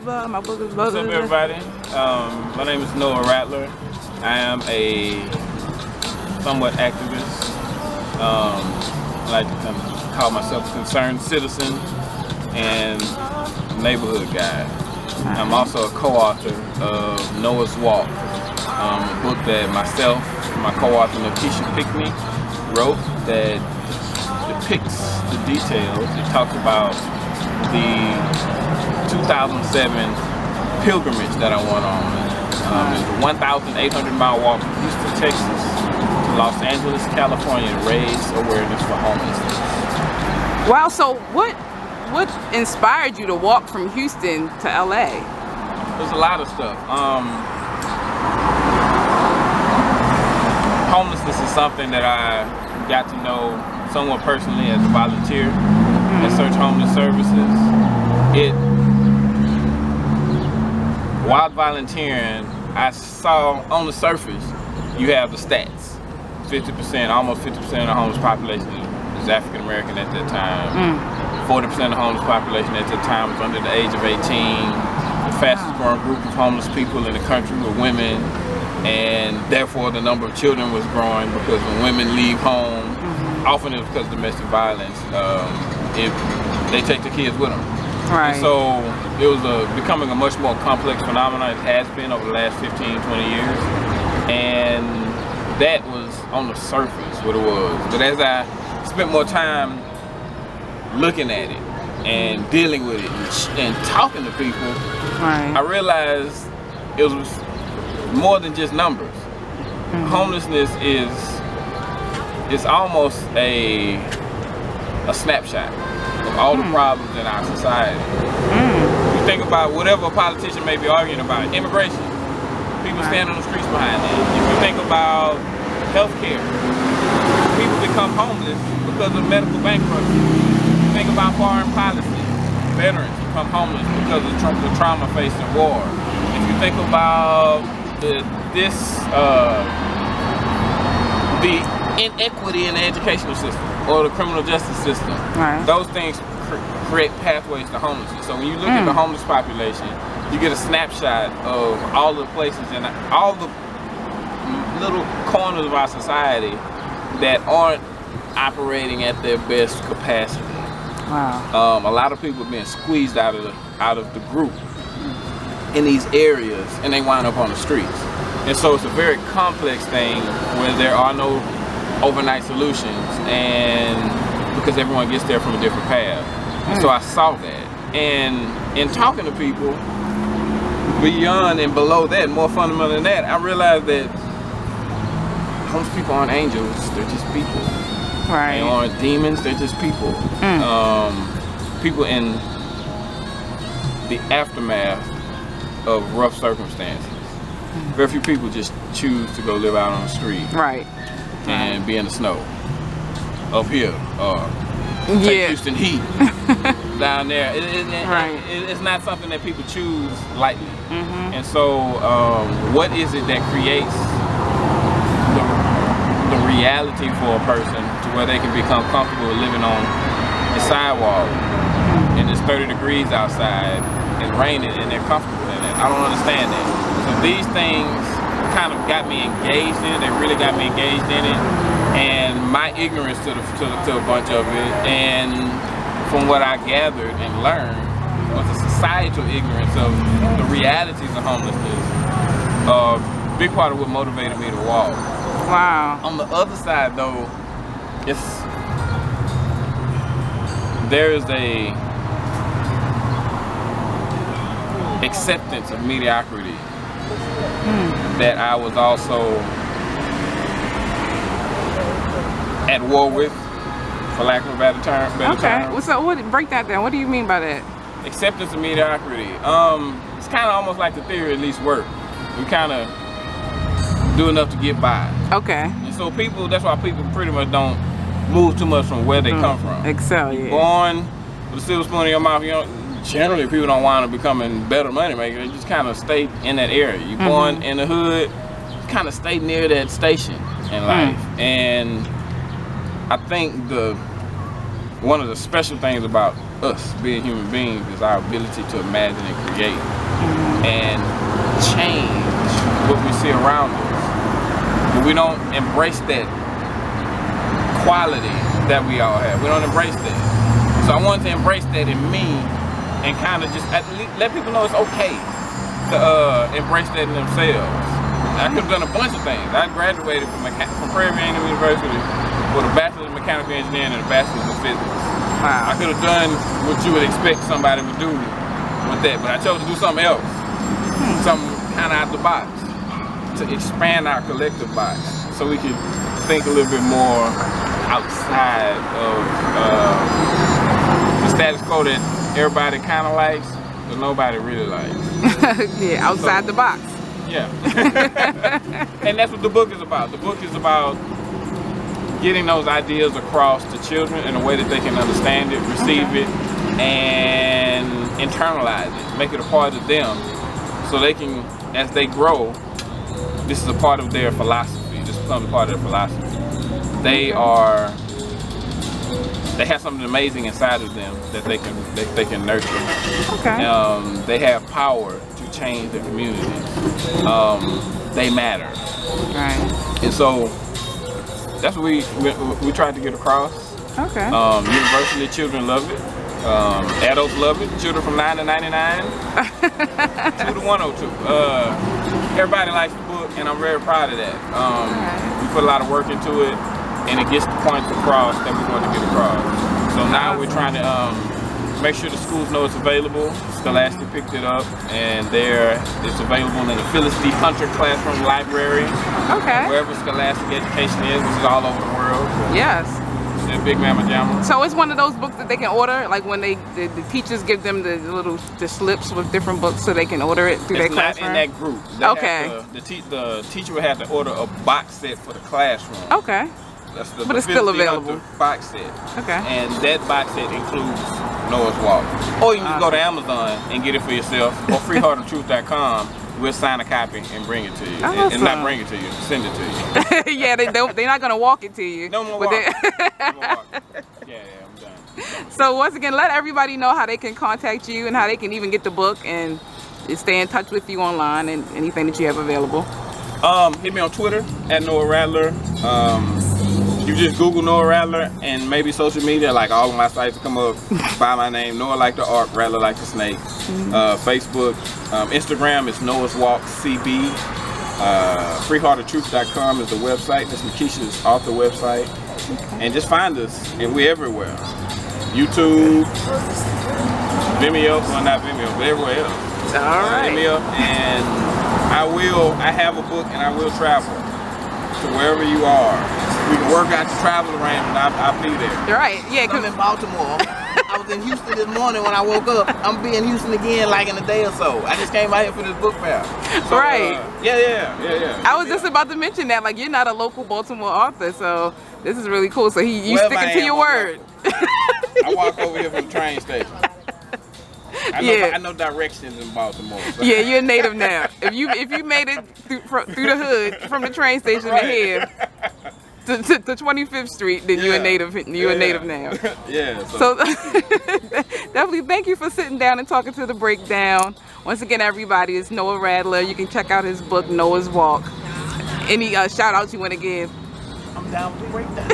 blah. My book is blah. What's up, everybody? My name is Noah Rattler. I am a somewhat activist. I like to call myself a concerned citizen and neighborhood guy. I'm also a co-author of Noah's Walk, a book that myself, my co-author Nakisha Pickney, wrote that depicts the details. It talks about the 2007 pilgrimage that I went on. It was a 1,800-mile walk from Houston, Texas to Los Angeles, California to raise awareness for homelessness. Wow, so what inspired you to walk from Houston to LA? There's a lot of stuff. Homelessness is something that I got to know somewhat personally as a volunteer at Search Homeless Services. While volunteering, I saw on the surface, you have the stats. 50%, almost 50% of the homeless population is African American at that time. 40% of the homeless population at that time was under the age of 18. The fastest growing group of homeless people in the country were women, and therefore the number of children was growing because when women leave home, often it's because of domestic violence, they take the kids with them. Right. And so it was becoming a much more complex phenomenon. It has been over the last 15, 20 years. And that was on the surface what it was. But as I spent more time looking at it and dealing with it and talking to people, I realized it was more than just numbers. Homelessness is almost a snapshot of all the problems in our society. You think about whatever a politician may be arguing about, immigration, people stand on the streets behind that. If you think about healthcare, people become homeless because of medical bankruptcy. You think about foreign policy, veterans become homeless because of the trauma faced in war. If you think about the inequity in the educational system or the criminal justice system, those things create pathways to homelessness. So when you look at the homeless population, you get a snapshot of all the places and all the little corners of our society that aren't operating at their best capacity. A lot of people are being squeezed out of the group in these areas, and they wind up on the streets. And so it's a very complex thing where there are no overnight solutions, and because everyone gets there from a different path. And so I saw that, and in talking to people beyond and below that, more fundamental than that, I realized that homeless people aren't angels, they're just people. They aren't demons, they're just people. People in the aftermath of rough circumstances. Very few people just choose to go live out on the street and be in the snow up here, take Houston heat down there. It's not something that people choose lightly. And so what is it that creates the reality for a person to where they can become comfortable living on the sidewalk and it's 30 degrees outside and raining and they're comfortable in it? I don't understand that. So these things kind of got me engaged in it. They really got me engaged in it, and my ignorance to a bunch of it, and from what I gathered and learned, was a societal ignorance of the realities of homelessness. A big part of what motivated me to walk. On the other side, though, there is a acceptance of mediocrity that I was also at war with, for lack of a better term. So break that down. What do you mean by that? Acceptance of mediocrity. It's kind of almost like the theory at least work. We kind of do enough to get by. And so that's why people pretty much don't move too much from where they come from. You're born with a silver spoon in your mouth. Generally people don't want to becoming better money makers. They just kind of stay in that area. You're born in the hood, kind of stay near that station in life. And I think the one of the special things about us being human beings is our ability to imagine and create and change what we see around us. But we don't embrace that quality that we all have. We don't embrace that. So I wanted to embrace that in me and kind of just let people know it's okay to embrace that in themselves. I could have done a bunch of things. I graduated from Prairie View University with a bachelor's in mechanical engineering and a bachelor's in physics. Wow. I could have done what you would expect somebody would do with that, but I chose to do something else, something kind of out the box, to expand our collective box, so we could think a little bit more outside of the status quo that everybody kind of likes, but nobody really likes. Yeah, outside the box. Yeah. And that's what the book is about. The book is about getting those ideas across to children in a way that they can understand it, receive it, and internalize it, make it a part of them, so they can, as they grow, this is a part of their philosophy. This becomes a part of their philosophy. They have something amazing inside of them that they can nurture. Okay. They have power to change the community. They matter. Right. And so that's what we tried to get across. Okay. Universally, children love it. Adults love it. Children from 9 to 99, 2 to 102. Everybody likes the book, and I'm very proud of that. We put a lot of work into it, and it gets the points across that we want to get across. So now we're trying to make sure the schools know it's available. Scholastic picked it up, and it's available in the Phyllis D. Hunter Classroom Library. Okay. Wherever Scholastic Education is, which is all over the world. Yes. The Big Mama Jamma. So it's one of those books that they can order, like when the teachers give them the slips with different books, so they can order it through their classroom. It's not in that group. The teacher would have to order a box set for the classroom. Okay. But it's still available. Box set. Okay. And that box set includes Noah's Walk. Or you can just go to Amazon and get it for yourself, or freeheartoftruth.com. We'll sign a copy and bring it to you. Awesome. And not bring it to you, send it to you. Yeah, they're not gonna walk it to you. No more walk. No more walk. Yeah, I'm done. So once again, let everybody know how they can contact you and how they can even get the book and stay in touch with you online and anything that you have available. Hit me on Twitter at Noah Rattler. You just Google Noah Rattler and maybe social media, like all of my sites come up by my name, Noah like the ark, Rattler like the snake. Facebook, Instagram is Noah's Walk CB. Freeheartoftruth.com is the website. That's Makisha's author website. And just find us, and we're everywhere. YouTube, Vimeo, well not Vimeo, but everywhere else. All right. Vimeo, and I have a book, and I will travel to wherever you are. We can work out the travel arrangement. I'll be there. Right, yeah. I'm in Baltimore. I was in Houston this morning when I woke up. I'm be in Houston again like in a day or so. I just came out here for this book fair. So, right. Yeah. I was just about to mention that, like, you're not a local Baltimore author, so this is really cool. So you sticking to your word. I walk over here from the train station. I know directions in Baltimore. So. Yeah, you're a native now. If you made it through the hood from the train station to here to 25th Street, then you're a native. You're a native now. Yeah. So definitely thank you for sitting down and talking to the breakdown. Once again, everybody, it's Noah Rattler. You can check out his book, Noah's Walk. Any shout outs you want to give? I'm down with the breakdown.